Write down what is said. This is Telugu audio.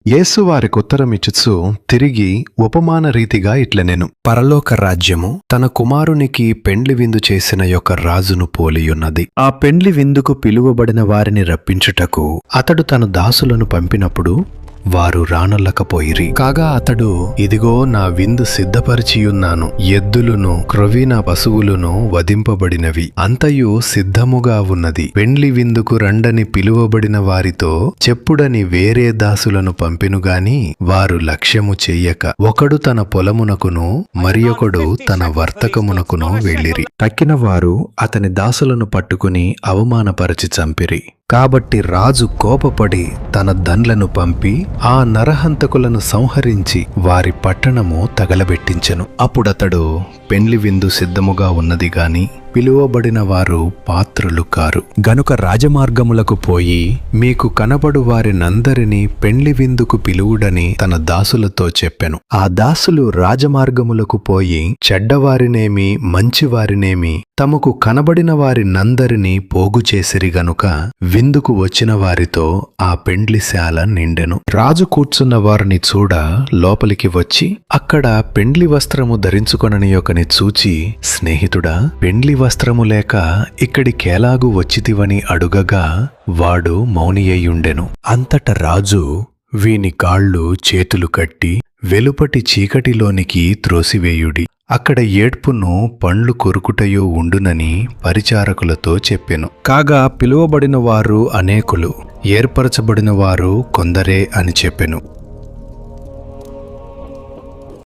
యేసు వారికుత్తరమిచ్చుచు తిరిగి ఉపమాన రీతిగా ఇట్లనెను. పరలోక రాజ్యము తన కుమారునికి పెండ్లి విందు చేసిన యొక్క రాజును పోలియున్నది. ఆ పెండ్లి విందుకు పిలువబడిన వారిని రప్పించుటకు అతడు తన దాసులను పంపినప్పుడు వారు రానొల్లకపోయిరి. కాగా అతడు, ఇదిగో నా విందు సిద్ధపరిచియున్నాను, ఎద్దులును క్రొవ్విన పశువులును వధింపబడినవి, అంతయు సిద్ధముగా ఉన్నది, పెండ్లి విందుకు రండని పిలువబడిన వారితో చెప్పుడని వేరే దాసులను పంపెనుగాని వారు లక్ష్యము చెయ్యక ఒకడు తన పొలమునకును మరియొకడు తన వర్తకమునకును వెళ్ళిరి. తక్కిన వారు అతని దాసులను పట్టుకుని అవమానపరచి చంపిరి. కాబట్టి రాజు కోపపడి తన దండ్లను పంపి ఆ నరహంతకులను సంహరించి వారి పట్టణము తగలబెట్టించెను. అప్పుడతడు, పెండ్లి విందు సిద్ధముగా ఉన్నది గాని పిలువబడిన వారు పాత్రులు కారు, గనుక రాజమార్గములకు పోయి మీకు కనబడు వారినందరినీ పెండ్లి విందుకు పిలువుడని తన దాసులతో చెప్పెను. ఆ దాసులు రాజమార్గములకు పోయి చెడ్డవారినేమి మంచివారినేమి తమకు కనబడిన వారినందరినీ పోగు చేసిరి గనుక విందుకు వచ్చిన వారితో ఆ పెండ్లిశాల నిండెను. రాజు కూర్చున్న వారిని చూడ లోపలికి వచ్చి అక్కడ పెండ్లి వస్త్రము ధరించుకొనని ఒకని చూచి, స్నేహితుడా, పెండ్లి వస్త్రము లేక ఇక్కడికేలాగు వచ్చితివని అడుగగా వాడు మౌనియ్యుండెను. అంతట రాజు, వీని కాళ్ళు చేతులు కట్టి వెలుపటి చీకటిలోనికి త్రోసివేయుడి, అక్కడ ఏడ్పును పండ్లు కొరుకుటయో ఉండునని పరిచారకులతో చెప్పెను. కాగా పిలువబడిన వారు అనేకులు, ఏర్పరచబడిన వారు కొందరే అని చెప్పెను.